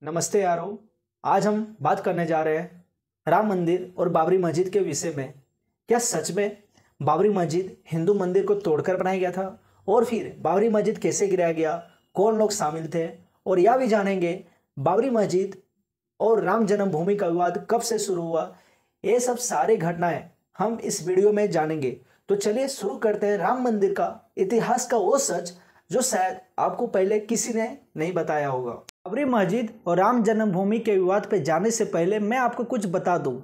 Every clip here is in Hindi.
नमस्ते यारों। आज हम बात करने जा रहे हैं राम मंदिर और बाबरी मस्जिद के विषय में। क्या सच में बाबरी मस्जिद हिंदू मंदिर को तोड़कर बनाया गया था? और फिर बाबरी मस्जिद कैसे गिराया गया, कौन लोग शामिल थे? और यह भी जानेंगे बाबरी मस्जिद और राम जन्मभूमि का विवाद कब से शुरू हुआ। ये सब सारी घटनाएं हम इस वीडियो में जानेंगे। तो चलिए शुरू करते हैं राम मंदिर का इतिहास का वो सच जो शायद आपको पहले किसी ने नहीं बताया होगा। बाबरी मस्जिद और राम जन्मभूमि के विवाद पर जाने से पहले मैं आपको कुछ बता दूं।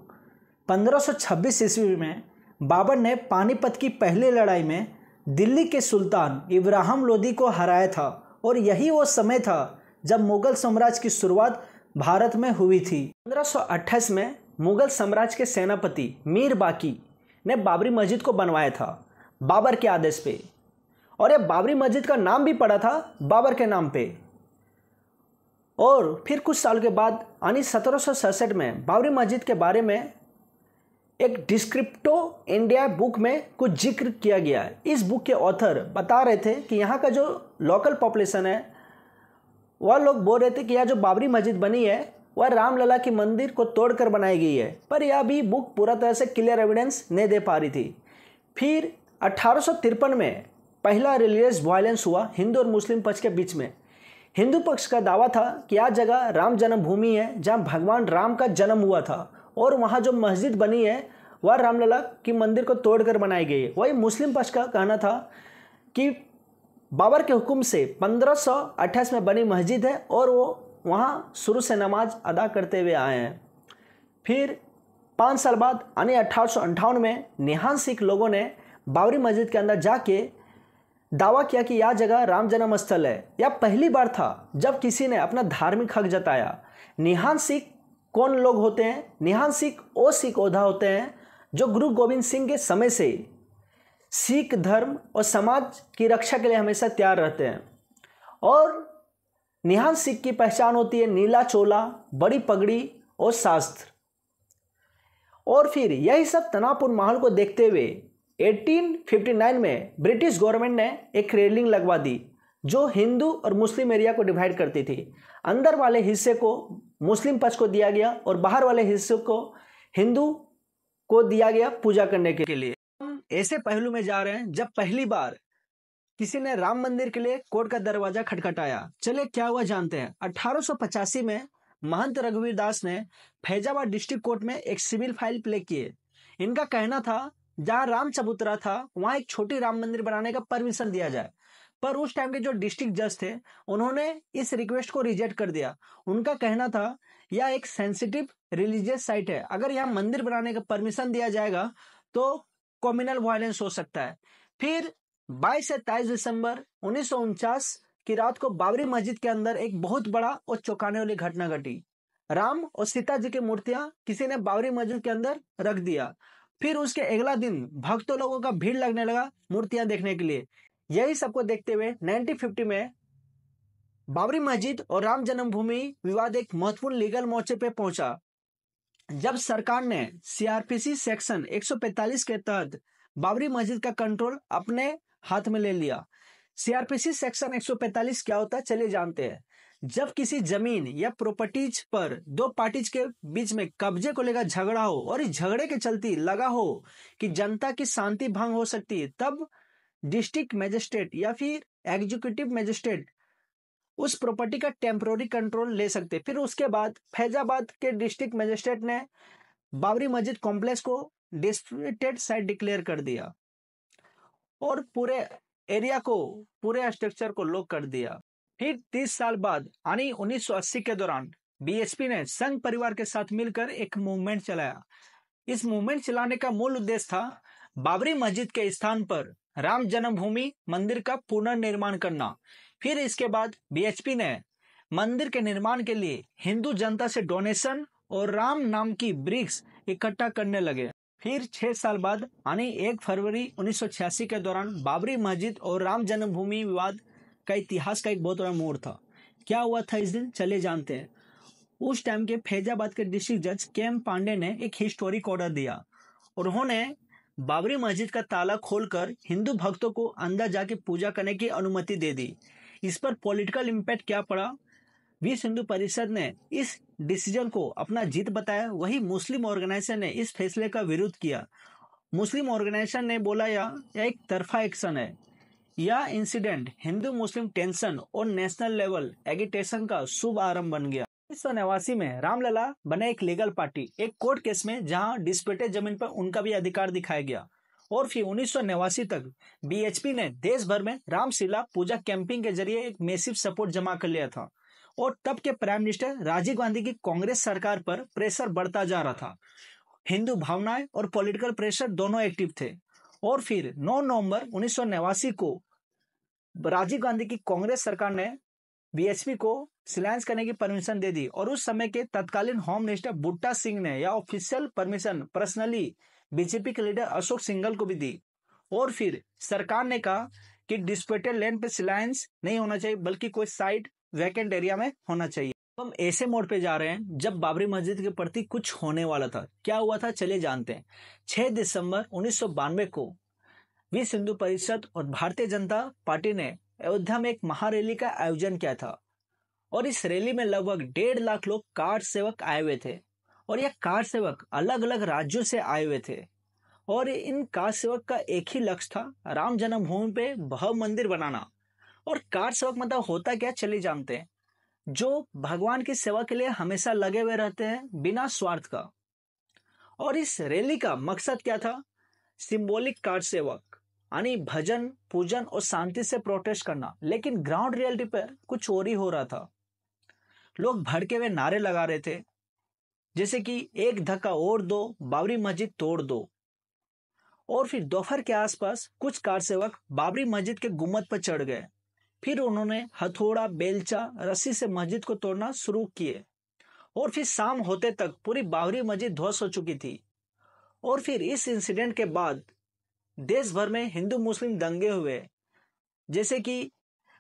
1526 ईस्वी में बाबर ने पानीपत की पहली लड़ाई में दिल्ली के सुल्तान इब्राहिम लोदी को हराया था और यही वो समय था जब मुगल साम्राज्य की शुरुआत भारत में हुई थी। 1528 में मुगल साम्राज्य के सेनापति मीर बाकी ने बाबरी मस्जिद को बनवाया था बाबर के आदेश पे, और यह बाबरी मस्जिद का नाम भी पड़ा था बाबर के नाम पे। और फिर कुछ साल के बाद यानी 1767 में बाबरी मस्जिद के बारे में एक डिस्क्रिप्टो इंडिया बुक में कुछ जिक्र किया गया। इस बुक के ऑथर बता रहे थे कि यहाँ का जो लोकल पॉपुलेशन है वह लोग बोल रहे थे कि यह जो बाबरी मस्जिद बनी है वह रामलला की मंदिर को तोड़कर बनाई गई है, पर यह भी बुक पूरा तरह से क्लियर एविडेंस नहीं दे पा रही थी। फिर 1853 में पहला रिलीजियस वायलेंस हुआ हिंदू और मुस्लिम पक्ष के बीच में। हिंदू पक्ष का दावा था कि यह जगह राम जन्मभूमि है जहां भगवान राम का जन्म हुआ था, और वहां जो मस्जिद बनी है वह रामलला की मंदिर को तोड़कर बनाई गई है। वही मुस्लिम पक्ष का कहना था कि बाबर के हुक्म से 1528 में बनी मस्जिद है और वो वहां शुरू से नमाज अदा करते हुए आए हैं। फिर 5 साल बाद यानी 1858 में निहान सिख लोगों ने बाबरी मस्जिद के अंदर जाके दावा किया कि यह जगह राम जन्म स्थल है। यह पहली बार था जब किसी ने अपना धार्मिक हक जताया। निहान सिख कौन लोग होते हैं? निहान सिख वो सिख ओधा होते हैं जो गुरु गोविंद सिंह के समय से सिख धर्म और समाज की रक्षा के लिए हमेशा तैयार रहते हैं। और निहान सिख की पहचान होती है नीला चोला, बड़ी पगड़ी और शास्त्र। और फिर यही सब तनावपूर्ण माहौल को देखते हुए 1859 में ब्रिटिश गवर्नमेंट ने एक रेलिंग लगवा दी जो हिंदू और मुस्लिम एरिया को डिवाइड करती थी। अंदर वाले हिस्से को मुस्लिम पक्ष को दिया गया और बाहर वाले हिस्से को हिंदू को दिया गया पूजा करने के लिए। हम ऐसे पहलू में जा रहे हैं जब पहली बार किसी ने राम मंदिर के लिए कोर्ट का दरवाजा खटखटाया। चले क्या हुआ जानते हैं। 1885 में महंत रघुवीर दास ने फैजाबाद डिस्ट्रिक्ट कोर्ट में एक सिविल फाइल प्ले किए। इनका कहना था जहां राम चबूतरा था वहां एक छोटी राम मंदिर बनाने का परमिशन दिया जाए, पर उस टाइम के जो डिस्ट्रिक्ट जज थे उन्होंने इस रिक्वेस्ट को रिजेक्ट कर दिया। उनका कहना था यह एक सेंसिटिव रिलीजियस साइट है, अगर यहां मंदिर बनाने का परमिशन दिया जाएगा तो कम्युनल वायलेंस हो सकता है। फिर 22 से 23 दिसंबर 1949 की रात को बाबरी मस्जिद के अंदर एक बहुत बड़ा और चौंकाने वाली घटना घटी। राम और सीता जी की मूर्तियां किसी ने बाबरी मस्जिद के अंदर रख दिया। फिर उसके अगला दिन भक्तों लोगों का भीड़ लगने लगा मूर्तियां देखने के लिए। यही सबको देखते हुए 1950 में बाबरी मस्जिद और राम जन्मभूमि विवाद एक महत्वपूर्ण लीगल मोर्चे पे पहुंचा जब सरकार ने सीआरपीसी सेक्शन 145 के तहत बाबरी मस्जिद का कंट्रोल अपने हाथ में ले लिया। सीआरपीसी सेक्शन 145 क्या होता है चलिए जानते हैं। जब किसी जमीन या प्रॉपर्टीज पर दो पार्टीज के बीच में कब्जे को लेकर झगड़ा हो और इस झगड़े के चलते लगा हो कि जनता की शांति भंग हो सकती है, तब डिस्ट्रिक्ट मजिस्ट्रेट या फिर एग्जीक्यूटिव मजिस्ट्रेट उस प्रॉपर्टी का टेम्पोररी कंट्रोल ले सकते। फिर उसके बाद फैजाबाद के डिस्ट्रिक्ट मजिस्ट्रेट ने बाबरी मस्जिद कॉम्प्लेक्स को डिस्प्यूटेड साइट डिक्लेयर कर दिया और पूरे एरिया को, पूरे स्ट्रक्चर को लॉक कर दिया। फिर 30 साल बाद यानी 1980 के दौरान बीएचपी ने संघ परिवार के साथ मिलकर एक मूवमेंट चलाया। इस मूवमेंट चलाने का मूल उद्देश्य था बाबरी मस्जिद के स्थान पर राम जन्मभूमि मंदिर का पुनर्निर्माण करना। फिर इसके बाद बीएचपी ने मंदिर के निर्माण के लिए हिंदू जनता से डोनेशन और राम नाम की ब्रिक्स इकट्ठा करने लगे। फिर 6 साल बाद यानी 1 फरवरी 1986 के दौरान बाबरी मस्जिद और राम जन्मभूमि विवाद का इतिहास का एक बहुत बड़ा मोड़ था। क्या हुआ था इस दिन चले जानते हैं। उस टाइम के फैजाबाद के डिस्ट्रिक्ट जज केएम पांडे ने एक हिस्टोरिक ऑर्डर दिया। उन्होंने बाबरी मस्जिद का ताला खोलकर हिंदू भक्तों को अंदर जाके पूजा करने की अनुमति दे दी। इस पर पॉलिटिकल इम्पैक्ट क्या पड़ा? विश्व हिंदू परिषद ने इस डिसीजन को अपना जीत बताया, वही मुस्लिम ऑर्गेनाइजेशन ने इस फैसले का विरोध किया। मुस्लिम ऑर्गेनाइजेशन ने बोला यह एक तरफा एक्शन है। यह इंसिडेंट हिंदू मुस्लिम टेंशन और नेशनल लेवल एगिटेशन का शुभ आरंभ बन गया। 1989 में रामलला बने एक लीगल पार्टी, एक कोर्ट केस में जहां डिस्प्यूटेड जमीन पर उनका भी अधिकार दिखाया गया। और फिर 1989 तक बीएचपी ने देश भर में रामशिला पूजा कैंपिंग के जरिए एक मैसिव सपोर्ट जमा कर लिया था। और तब के प्राइम मिनिस्टर राजीव गांधी की कांग्रेस सरकार पर प्रेशर बढ़ता जा रहा था। हिंदू भावनाएं और पॉलिटिकल प्रेशर दोनों एक्टिव थे। और फिर 9 नवंबर 1989 को राजीव गांधी की कांग्रेस सरकार ने बीएचपी को सिलेंस करने की परमिशन दे दी और उस समय के तत्कालीन होम मिनिस्टर बूटा सिंह ने यह ऑफिशियल परमिशन पर्सनली बीजेपी के लीडर अशोक सिंघल को भी दी। और फिर सरकार ने कहा कि डिस्प्यूटेड लैंड पे सिलेंस नहीं होना चाहिए, बल्कि कोई साइट वैकेंट एरिया में होना चाहिए। हम ऐसे मोड पे जा रहे हैं जब बाबरी मस्जिद के प्रति कुछ होने वाला था। क्या हुआ था, चलिए जानते हैं। 6 दिसंबर 1992 को विश्व हिंदू परिषद और भारतीय जनता पार्टी ने अयोध्या में एक महारैली का आयोजन किया था। और इस रैली में लगभग 1.5 लाख लोग कार सेवक आए हुए थे। और यह कार सेवक अलग अलग राज्यों से आए हुए थे। और इन कार सेवक का एक ही लक्ष्य था, राम जन्मभूमि पे भव्य मंदिर बनाना। और कार सेवक मतलब होता क्या, चलिए जानते हैं। जो भगवान की सेवा के लिए हमेशा लगे हुए रहते हैं बिना स्वार्थ का। और इस रैली का मकसद क्या था, सिंबॉलिक कार सेवक यानी भजन पूजन और शांति से प्रोटेस्ट करना। लेकिन ग्राउंड रियलिटी पर कुछ और ही हो रहा था। लोग भड़के हुए नारे लगा रहे थे, जैसे कि एक धक्का और दो, बाबरी मस्जिद तोड़ दो। और फिर दोपहर के आसपास कुछ कार सेवक बाबरी मस्जिद के गुम्बद पर चढ़ गए। फिर उन्होंने हथौड़ा बेलचा रस्सी से मस्जिद को तोड़ना शुरू किए। और फिर शाम होते तक पूरी बाबरी मस्जिद ध्वस्त हो चुकी थी। और फिर इस इंसिडेंट के बाद देश भर में हिंदू मुस्लिम दंगे हुए, जैसे कि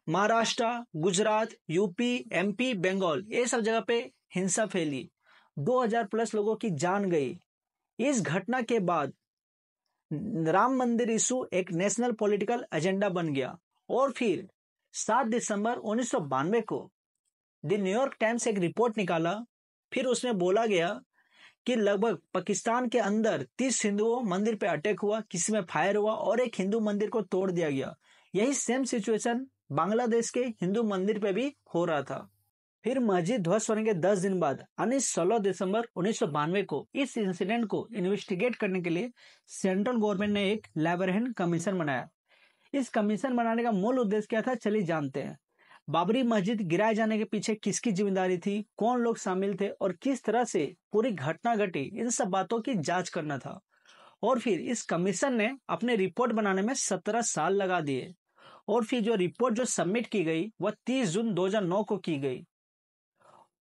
महाराष्ट्र, गुजरात, यूपी, एमपी, बंगाल, ये सब जगह पे हिंसा फैली। 2000 प्लस लोगों की जान गई। इस घटना के बाद राम मंदिर इशू एक नेशनल पॉलिटिकल एजेंडा बन गया। और फिर 7 दिसंबर 1992 को द न्यूयॉर्क टाइम्स एक रिपोर्ट निकाला। फिर उसमें बोला गया कि लगभग पाकिस्तान के अंदर 30 हिंदुओं मंदिर पे अटैक हुआ, किसी में फायर हुआ और एक हिंदू मंदिर को तोड़ दिया गया। यही सेम सिचुएशन बांग्लादेश के हिंदू मंदिर पे भी हो रहा था। फिर मस्जिद ध्वस्त होने के 10 दिन बाद यानी 16 दिसंबर 1992 को इस इंसिडेंट को इन्वेस्टिगेट करने के लिए सेंट्रल गवर्नमेंट ने एक लैबरेहन कमीशन बनाया। इस कमीशन बनाने का मूल उद्देश्य क्या था, चलिए जानते हैं। बाबरी मस्जिद गिराए जाने के पीछे किसकी जिम्मेदारी थी, कौन लोग शामिल थे और किस तरह से पूरी घटना घटी, इन सब बातों की जांच करना था। और फिर इस कमीशन ने अपने रिपोर्ट बनाने में 17 साल लगा दिए। और फिर जो रिपोर्ट जो सबमिट की गई वह 30 जून 2009 को की गई।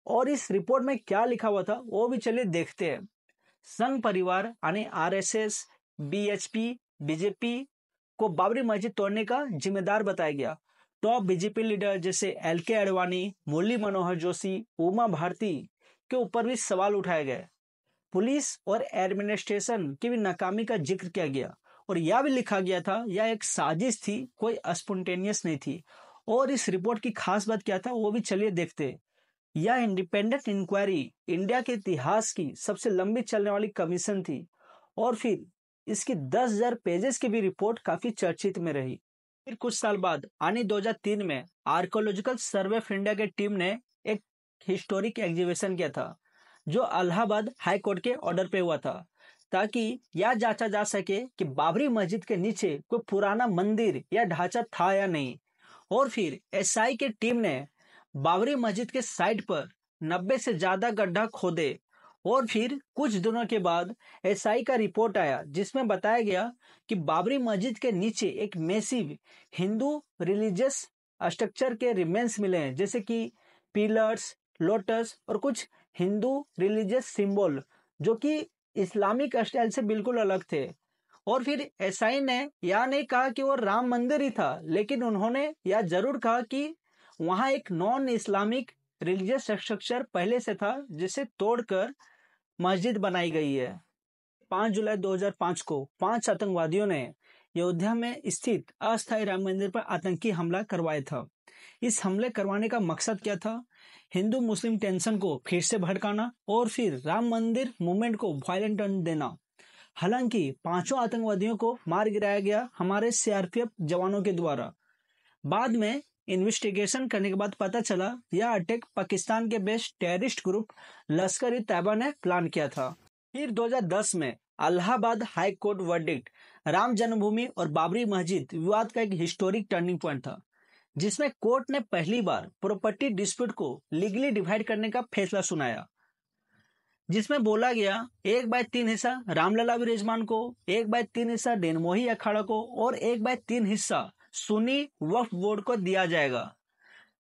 और इस रिपोर्ट में क्या लिखा हुआ था वो भी चलिए देखते हैं। संघ परिवार यानी आरएसएस, बीएचपी, बीजेपी को बाबरी मस्जिद तोड़ने का जिम्मेदार बताया गया। टॉप बीजेपी लीडर जैसे एलके आडवाणी, मुरली मनोहर जोशी, उमा भारती के ऊपर भी सवाल उठाए गए। पुलिस और एडमिनिस्ट्रेशन की भी नाकामी का जिक्र किया गया। और यह भी लिखा गया था यह एक साजिश थी, कोई स्पॉन्टेनियस नहीं थी। और इस रिपोर्ट की खास बात क्या था वो भी चलिए देखते। यह इंडिपेंडेंट इंक्वायरी इंडिया के इतिहास की सबसे लंबी चलने वाली कमीशन थी। और फिर इसकी 10,000 पेजेस की भी रिपोर्ट काफी चर्चित में रही। फिर कुछ साल बाद यानी 2003 में आर्कोलॉजिकल सर्वे ऑफ इंडिया की टीम ने एक हिस्टोरिक एग्जीबिशन किया था, जो इलाहाबाद हाई कोर्ट के ऑर्डर पे हुआ था, ताकि यह जांचा जा सके कि बाबरी मस्जिद के नीचे कोई पुराना मंदिर या ढांचा था या नहीं। और फिर एसआई की टीम ने बाबरी मस्जिद के साइड पर 90 से ज्यादा गड्ढा खोदे। और फिर कुछ दिनों के बाद एसआई का रिपोर्ट आया जिसमें बताया गया कि बाबरी मस्जिद के नीचे एक मैसिव हिंदू रिलीजियस स्ट्रक्चर के रिमेन्स मिले हैं, जैसे कि पिलर्स, लोटस और कुछ हिंदू रिलीजियस सिंबल जो कि इस्लामिक स्टाइल से बिल्कुल अलग थे। और फिर एसआई ने यह नहीं कहा कि वो राम मंदिर ही था, लेकिन उन्होंने यह जरूर कहा कि वहां एक नॉन इस्लामिक रिलीजियस स्ट्रक्चर पहले से था जिसे तोड़कर मस्जिद बनाई गई है। 5 जुलाई 2005 को 5 आतंकवादियों ने अयोध्या में स्थित अस्थायी राम मंदिर पर आतंकी हमला करवाया था। इस हमले करवाने का मकसद क्या था, हिंदू मुस्लिम टेंशन को फिर से भड़काना और फिर राम मंदिर मूवमेंट को वायलेंट टर्न देना। हालांकि पांचों आतंकवादियों को मार गिराया गया हमारे सीआरपीएफ जवानों के द्वारा। बाद में इन्वेस्टिगेशन करने के बाद पता चला यह अटैक पाकिस्तान के बेस्ड टेररिस्ट ग्रुप लश्कर ए तैयबा ने प्लान किया था। फिर 2010 में Allahabad high court verdict Ram जन्मभूमि और बाबरी मस्जिद विवाद का एक हिस्टोरिक टर्निंग पॉइंट था, जिसमें कोर्ट ने पहली बार प्रॉपर्टी डिस्प्यूट को लीगली डिवाइड करने का फैसला सुनाया, जिसमें बोला गया 1/3 हिस्सा रामलला विराजमान को, 1/3 हिस्सा डेनमोही अखाड़ा को और 1/3 हिस्सा सुन्नी वक्फ बोर्ड को दिया जाएगा।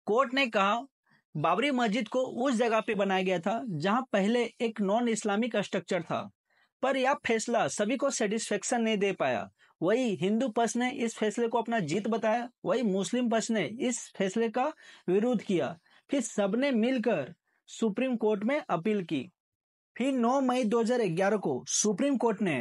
कोर्ट ने कहा बाबरी मस्जिद को उस जगह पे बनाया गया था जहां पहले एक नॉन इस्लामिक स्ट्रक्चर था, पर यह फैसला सभी को सेटिस्फेक्शन नहीं दे पाया। वही हिंदू पक्ष ने इस फैसले को अपना जीत बताया, वही मुस्लिम पक्ष ने इस फैसले का विरोध किया। फिर सबने मिलकर सुप्रीम कोर्ट में अपील की। फिर 9 मई 2011 को सुप्रीम कोर्ट ने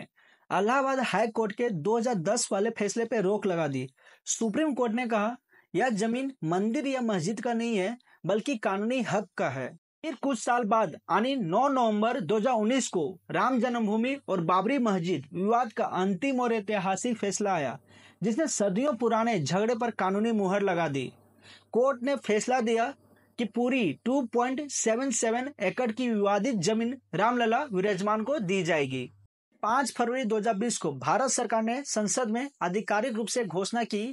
इलाहाबाद हाई कोर्ट के 2010 वाले फैसले पर रोक लगा दी। सुप्रीम कोर्ट ने कहा यह जमीन मंदिर या मस्जिद का नहीं है बल्कि कानूनी हक का है। फिर कुछ साल बाद यानी 9 नवंबर 2019 को राम जन्मभूमि और बाबरी मस्जिद विवाद का अंतिम और ऐतिहासिक फैसला आया, जिसने सदियों पुराने झगड़े पर कानूनी मुहर लगा दी। कोर्ट ने फैसला दिया कि पूरी 2.77 एकड़ की विवादित जमीन रामलला विराजमान को दी जाएगी। 5 फरवरी 2020 को भारत सरकार ने संसद में आधिकारिक रूप से घोषणा की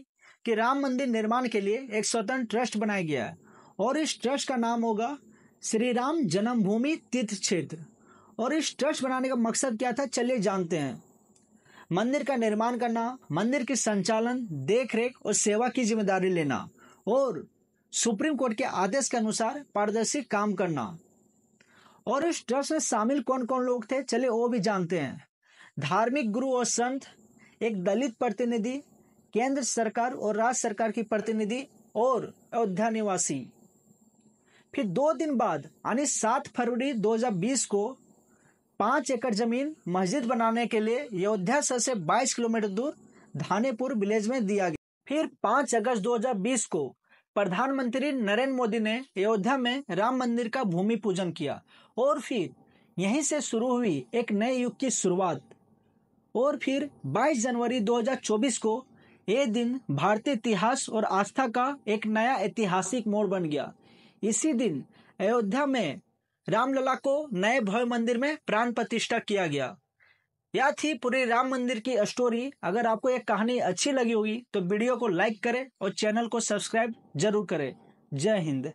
कि राम मंदिर निर्माण के लिए एक स्वतंत्र ट्रस्ट बनाया गया है और इस ट्रस्ट का नाम होगा श्री राम जन्मभूमि तीर्थ क्षेत्र। और इस ट्रस्ट बनाने का मकसद क्या था, चलिए जानते हैं। मंदिर का निर्माण करना, मंदिर के संचालन, देखरेख और सेवा की जिम्मेदारी लेना और सुप्रीम कोर्ट के आदेश के अनुसार पारदर्शी काम करना। और इस ट्रस्ट में शामिल कौन कौन लोग थे, चलिए वो भी जानते हैं। धार्मिक गुरु और संत, एक दलित प्रतिनिधि, केंद्र सरकार और राज्य सरकार की प्रतिनिधि और अयोध्या निवासी। फिर 2 दिन बाद यानी 7 फरवरी 2020 को 5 एकड़ जमीन मस्जिद बनाने के लिए अयोध्या शहर से 22 किलोमीटर दूर धानेपुर विलेज में दिया गया। फिर 5 अगस्त 2020 को प्रधानमंत्री नरेंद्र मोदी ने अयोध्या में राम मंदिर का भूमि पूजन किया और फिर यहीं से शुरू हुई एक नए युग की शुरुआत। और फिर 22 जनवरी 2024 को यह दिन भारतीय इतिहास और आस्था का एक नया ऐतिहासिक मोड़ बन गया। इसी दिन अयोध्या में रामलला को नए भव्य मंदिर में प्राण प्रतिष्ठा किया गया। यह थी पूरी राम मंदिर की स्टोरी। अगर आपको यह कहानी अच्छी लगी होगी तो वीडियो को लाइक करें और चैनल को सब्सक्राइब जरूर करें। जय हिंद।